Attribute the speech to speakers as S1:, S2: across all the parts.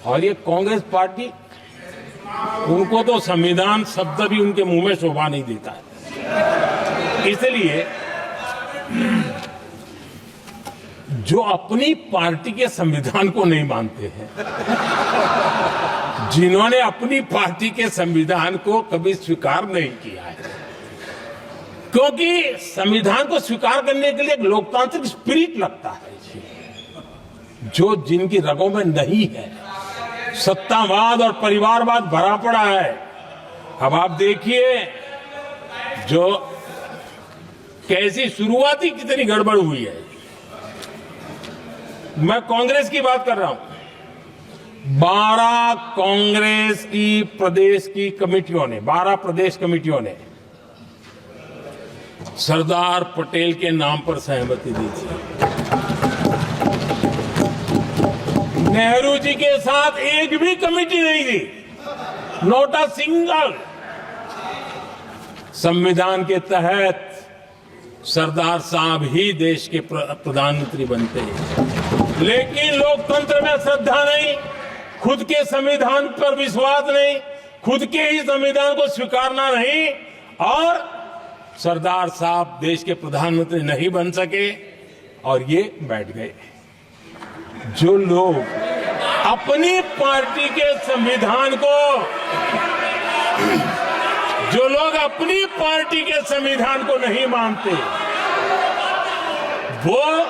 S1: और ये कांग्रेस पार्टी, उनको तो संविधान शब्द भी उनके मुंह में शोभा नहीं देता है। इसलिए जो अपनी पार्टी के संविधान को नहीं मानते हैं, जिन्होंने अपनी पार्टी के संविधान को कभी स्वीकार नहीं किया है, क्योंकि संविधान को स्वीकार करने के लिए एक लोकतांत्रिक स्पिरिट लगता है, जो जिनकी रगों में नहीं है। सत्तावाद और परिवारवाद भरा पड़ा है। अब आप देखिए जो कैसी शुरुआती कितनी गड़बड़ हुई है। मैं कांग्रेस की बात कर रहा हूं। 12 कांग्रेस की प्रदेश की कमेटियों ने, 12 प्रदेश कमेटियों ने सरदार पटेल के नाम पर सहमति दी थी। नेहरू जी के साथ एक भी कमेटी नहीं थी, नॉट अ सिंगल। संविधान के तहत सरदार साहब ही देश के प्रधानमंत्री बनते हैं, लेकिन लोकतंत्र में श्रद्धा नहीं, खुद के संविधान पर विश्वास नहीं, खुद के ही संविधान को स्वीकारना नहीं, और सरदार साहब देश के प्रधानमंत्री नहीं बन सके और ये बैठ गए। जो लोग अपनी पार्टी के संविधान को, जो लोग अपनी पार्टी के संविधान को नहीं मानते, वो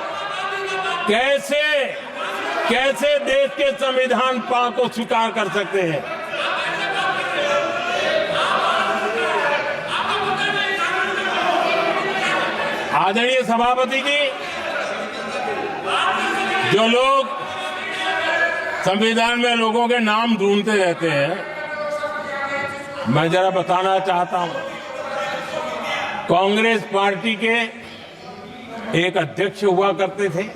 S1: कैसे देश के संविधान को स्वीकार कर सकते हैं। आदरणीय सभापति जी, जो लोग संविधान में लोगों के नाम ढूंढते रहते हैं, मैं जरा बताना चाहता हूं। कांग्रेस पार्टी के एक अध्यक्ष हुआ करते थे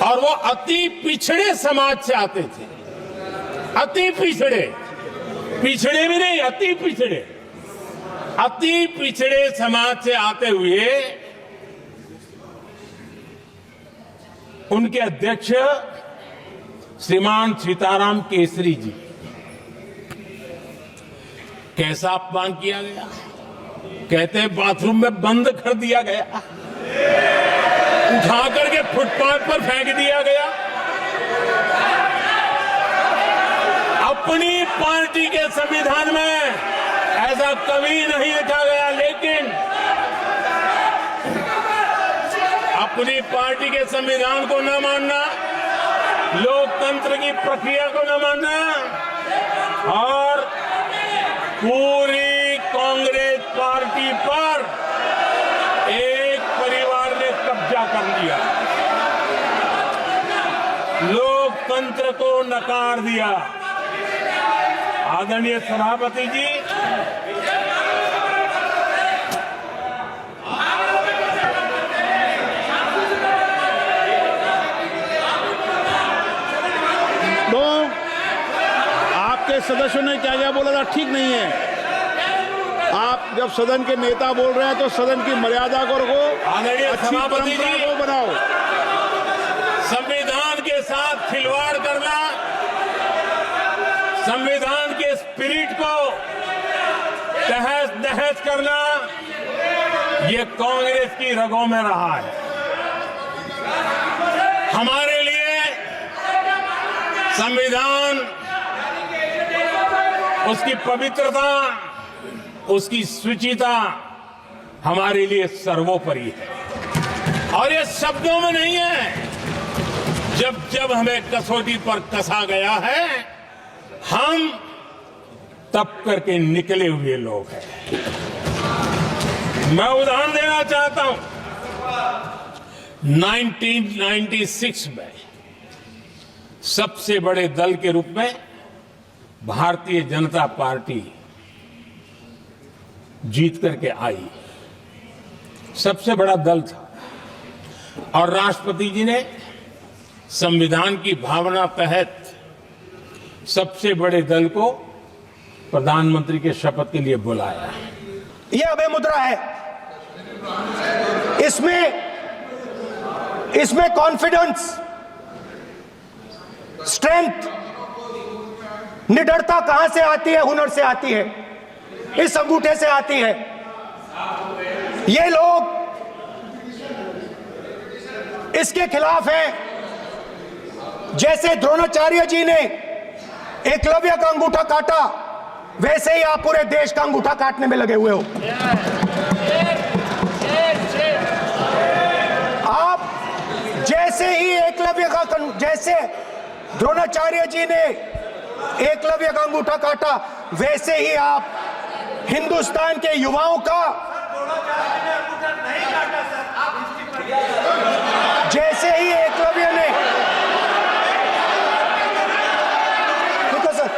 S1: और वो अति पिछड़े समाज से आते थे। अति पिछड़े, पिछड़े भी नहीं, अति पिछड़े, अति पिछड़े समाज से आते हुए उनके अध्यक्ष श्रीमान सीताराम केसरी जी, कैसा अपमान किया गया। कहते हैं बाथरूम में बंद कर दिया गया, उठा करके फुटपाथ पर फेंक दिया गया। अपनी पार्टी के संविधान में ऐसा कभी नहीं लिखा गया, लेकिन अपनी पार्टी के संविधान को न मानना, लोकतंत्र की प्रक्रिया को न मानना, और पूरी कांग्रेस पार्टी पर एक परिवार ने कब्जा कर लिया, लोकतंत्र को नकार दिया। आदरणीय सभापति जी,
S2: सदस्यों ने क्या क्या बोला था ठीक नहीं है। आप जब सदन के नेता बोल रहे हैं तो सदन की मर्यादा को रखो, अच्छी परंपरा को बनाओ।
S1: संविधान के साथ खिलवाड़ करना, संविधान के स्पिरिट को तहस नहस करना, ये कांग्रेस की रगों में रहा है। हमारे लिए संविधान, उसकी पवित्रता, उसकी शुचिता हमारे लिए सर्वोपरि है। और ये शब्दों में नहीं है, जब जब हमें कसौटी पर कसा गया है, हम तप करके निकले हुए लोग हैं। मैं उदाहरण देना चाहता हूं। 1996 में सबसे बड़े दल के रूप में भारतीय जनता पार्टी जीत करके आई, सबसे बड़ा दल था, और राष्ट्रपति जी ने संविधान की भावना तहत सबसे बड़े दल को प्रधानमंत्री के शपथ के लिए बुलाया।
S3: यह अभय मुद्रा है, इसमें कॉन्फिडेंस, स्ट्रेंथ निडरता कहां से आती है? हुनर से आती है, इस अंगूठे से आती है। ये लोग इसके खिलाफ हैं। जैसे द्रोणाचार्य जी ने एकलव्य का अंगूठा काटा, वैसे ही आप पूरे देश का अंगूठा काटने में लगे हुए हो। आप जैसे ही जैसे द्रोणाचार्य जी ने एकलव्य का अंगूठा काटा, वैसे ही आप हिंदुस्तान के युवाओं का, जैसे ही एकलव्य ने, देखो सर,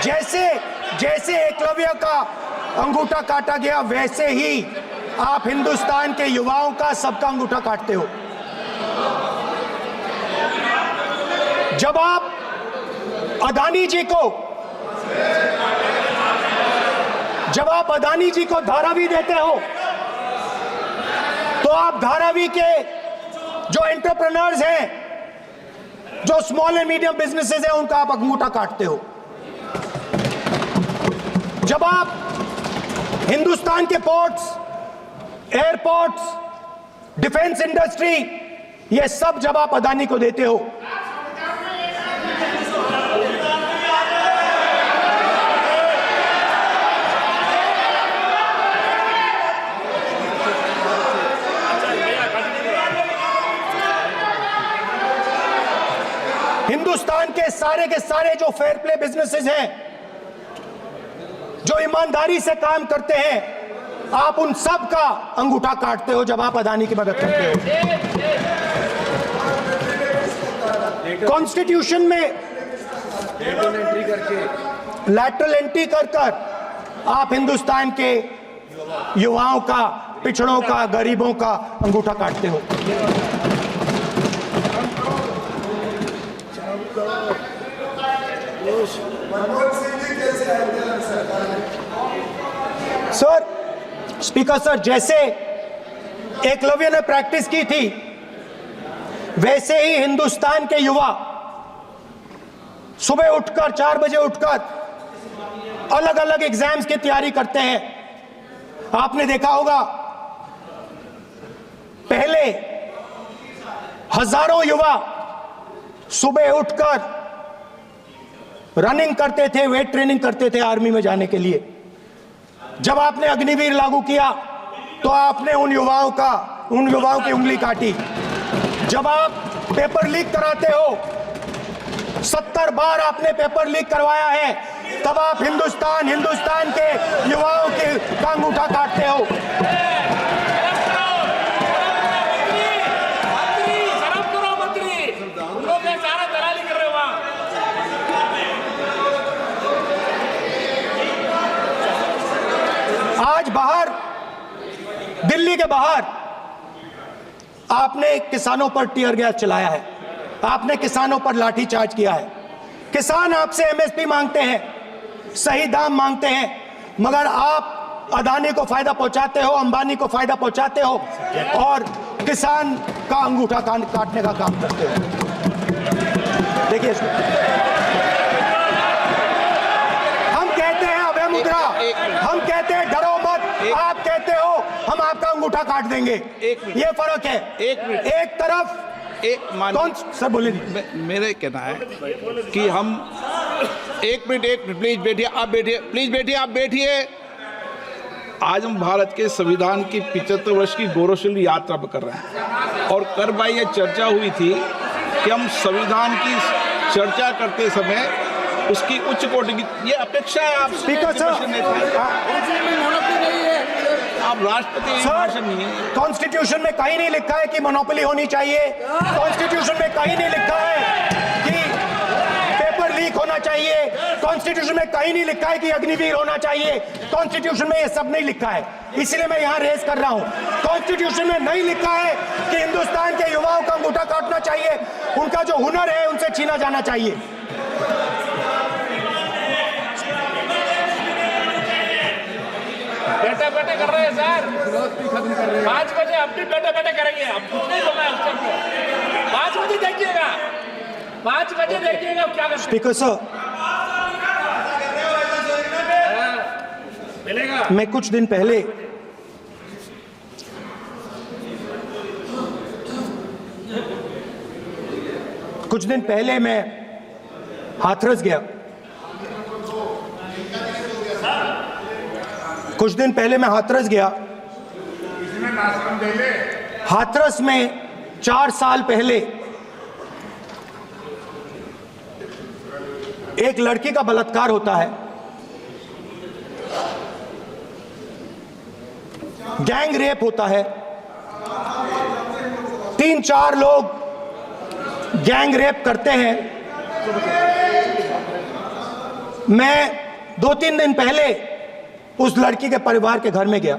S3: जैसे एकलव्य का अंगूठा काटा गया, वैसे ही आप हिंदुस्तान के युवाओं का, सबका अंगूठा काटते हो। जब आप अदानी जी को धारावी देते हो, तो आप धारावी के जो एंटरप्रेन्योर्स हैं, जो स्मॉल एंड मीडियम बिजनेसेस हैं, उनका आप अंगूठा काटते हो। जब आप हिंदुस्तान के पोर्ट्स, एयरपोर्ट्स, डिफेंस इंडस्ट्री, ये सब जब आप अदानी को देते हो, हिंदुस्तान के सारे जो फेयर प्ले बिजनेसेस हैं, जो ईमानदारी से काम करते हैं, आप उन सब का अंगूठा काटते हो जब आप अदानी की मदद करते हो। कॉन्स्टिट्यूशन में लैटरल एंट्री कर आप हिंदुस्तान के युवाओं का, पिछड़ों का, गरीबों का अंगूठा काटते हो। सर, स्पीकर सर, जैसे एकलव्य ने प्रैक्टिस की थी, वैसे ही हिंदुस्तान के युवा सुबह उठकर 4 बजे उठकर अलग अलग एग्जाम्स की तैयारी करते हैं। आपने देखा होगा, पहले हजारों युवा सुबह उठकर रनिंग करते थे, वेट ट्रेनिंग करते थे आर्मी में जाने के लिए। जब आपने अग्निवीर लागू किया, तो आपने उन युवाओं की उंगली काटी। जब आप पेपर लीक कराते हो, 70 बार आपने पेपर लीक करवाया है, तब आप हिंदुस्तान के युवाओं के का अंगूठा काटते हो। आज बाहर, दिल्ली के बाहर, आपने किसानों पर टीयर गैस चलाया है, आपने किसानों पर लाठीचार्ज किया है। किसान आपसे एमएसपी मांगते हैं, सही दाम मांगते हैं, मगर आप अदानी को फायदा पहुंचाते हो, अंबानी को फायदा पहुंचाते हो और किसान का अंगूठा काटने का काम करते हो। देखिए, हम कहते हैं अभय मुद्रा, हम कहते हैं डरो मत, आप कहते हो हम आपका अंगूठा काट देंगे। ये फर्क है। एक तरफ कौन सर बोले,
S2: मेरे कहना है कि हम एक मिनट प्लीज बैठिए, आप बैठिए, प्लीज बैठिए, आप बैठिए। आज हम भारत के संविधान की 75 वर्ष की गौरवशाली यात्रा कर रहे हैं, और कर भाई ये चर्चा हुई थी कि हम संविधान की चर्चा करते समय उसकी उच्च कोटि की ये अपेक्षा है। आप
S3: स्पीकर सर,
S2: आप राष्ट्रपति भाषण नहीं है।
S3: कॉन्स्टिट्यूशन में कहीं नहीं लिखा है कि मोनोपोली होनी चाहिए। कॉन्स्टिट्यूशन में कहीं नहीं लिखा है कि पेपर लीक होना चाहिए। कॉन्स्टिट्यूशन में कहीं नहीं लिखा है कि अग्निवीर होना चाहिए। कॉन्स्टिट्यूशन में ये सब नहीं लिखा है, इसलिए मैं यहाँ रेस कर रहा हूँ। कॉन्स्टिट्यूशन में नहीं लिखा है कि हिंदुस्तान के युवाओं का अंगूठा काटना चाहिए, उनका जो हुनर है उनसे छीना जाना चाहिए।
S4: बैठे कर रहे हैं सर, 5 बजे अब भी बैठे करेंगे। अब कुछ नहीं बोलना है उसको, 5 बजे देखिएगा। 5 बजे देखिएगा क्या करते
S3: स्पीकर सर,
S4: मिलेगा।
S3: मैं कुछ दिन पहले मैं हाथरस गया। हाथरस में 4 साल पहले एक लड़की का बलात्कार होता है। गैंग रेप होता है। 3-4 लोग गैंग रेप करते हैं। मैं 2-3 दिन पहले उस लड़की के परिवार के घर में गया।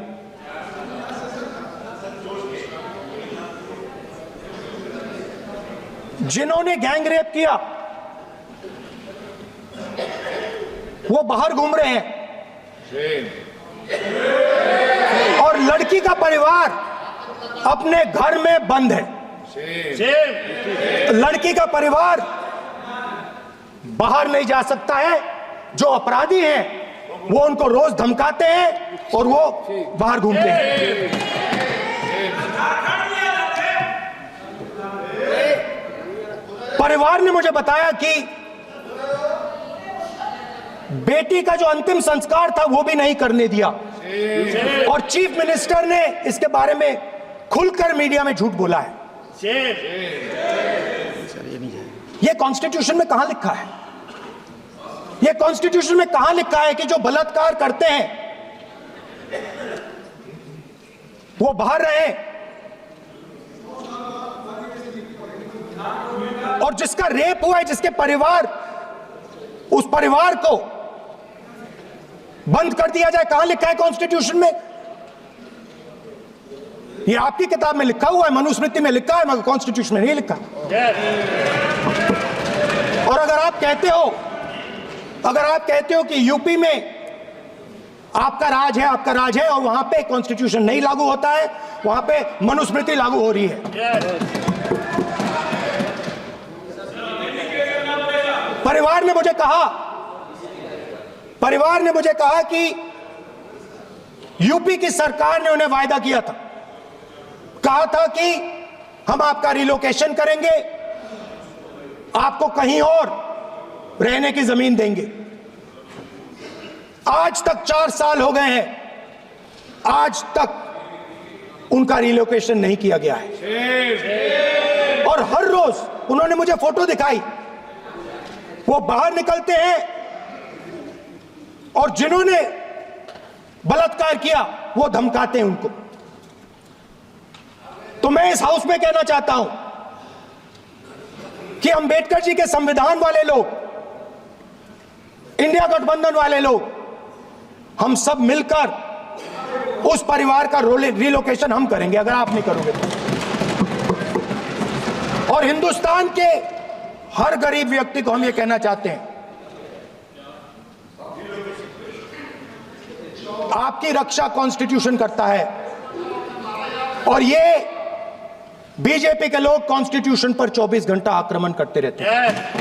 S3: जिन्होंने गैंग रेप किया वो बाहर घूम रहे हैं और लड़की का परिवार अपने घर में बंद है। लड़की का परिवार बाहर नहीं जा सकता है। जो अपराधी हैं वो उनको रोज धमकाते हैं और वो बाहर घूमते हैं। परिवार ने मुझे बताया कि बेटी का जो अंतिम संस्कार था वो भी नहीं करने दिया और चीफ मिनिस्टर ने इसके बारे में खुलकर मीडिया में झूठ बोला है। ये कॉन्स्टिट्यूशन में कहां लिखा है? ये कॉन्स्टिट्यूशन में कहां लिखा है कि जो बलात्कार करते हैं वो बाहर रहे और जिसका रेप हुआ है, जिसके परिवार, उस परिवार को बंद कर दिया जाए? कहां लिखा है कॉन्स्टिट्यूशन में? ये आपकी किताब में लिखा हुआ है, मनुस्मृति में लिखा है, मगर कॉन्स्टिट्यूशन में नहीं लिखा। और अगर आप कहते हो कि यूपी में आपका राज है और वहां पे कॉन्स्टिट्यूशन नहीं लागू होता है, वहां पे मनुस्मृति लागू हो रही है। परिवार ने मुझे कहा कि यूपी की सरकार ने उन्हें वायदा किया था, कहा था कि हम आपका रिलोकेशन करेंगे, आपको कहीं और रहने की जमीन देंगे। आज तक 4 साल हो गए हैं, आज तक उनका रिलोकेशन नहीं किया गया है। और हर रोज उन्होंने मुझे फोटो दिखाई, वो बाहर निकलते हैं और जिन्होंने बलात्कार किया वो धमकाते हैं उनको। तो मैं इस हाउस में कहना चाहता हूं कि अंबेडकर जी के संविधान वाले लोग, इंडिया गठबंधन वाले लोग, हम सब मिलकर उस परिवार का रिलोकेशन हम करेंगे अगर आप नहीं करोगे तो। और हिंदुस्तान के हर गरीब व्यक्ति को हम ये कहना चाहते हैं, आपकी रक्षा कॉन्स्टिट्यूशन करता है और ये बीजेपी के लोग कॉन्स्टिट्यूशन पर 24 घंटा आक्रमण करते रहते हैं।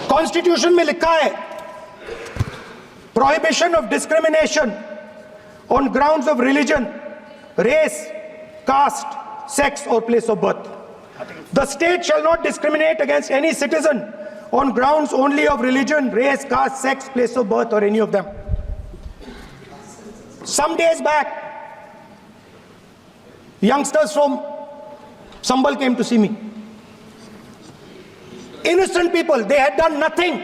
S3: कॉन्स्टिट्यूशन में लिखा है prohibition of discrimination on grounds of religion, race, caste, sex और place of birth. The state shall not discriminate against any citizen on grounds only of religion, race, caste, sex, place of birth or any of them. Some days back, youngsters from Sambal came to see me. Innocent people, they had done nothing.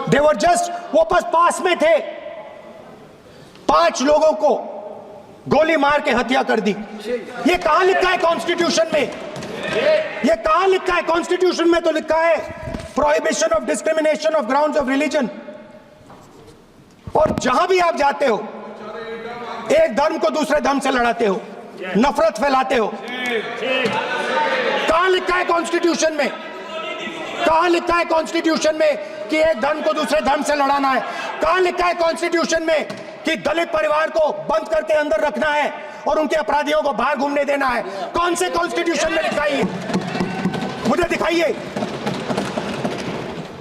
S3: They were just, वो बस पास में थे, 5 लोगों को गोली मार के हत्या कर दी। ये कहां लिखा है कॉन्स्टिट्यूशन में? ये कहां लिखा है? कॉन्स्टिट्यूशन में तो लिखा है prohibition of discrimination of grounds of religion. और जहां भी आप जाते हो, एक धर्म को दूसरे धर्म से लड़ाते हो, नफरत फैलाते हो। कहां लिखा है कॉन्स्टिट्यूशन में? कहां लिखा है कॉन्स्टिट्यूशन में कि एक धर्म को दूसरे धर्म से लड़ाना है? कहां लिखा है कॉन्स्टिट्यूशन में कि दलित परिवार को बंद करके अंदर रखना है और उनके अपराधियों को बाहर घूमने देना है? कौन से कॉन्स्टिट्यूशन में लिखा है? आइए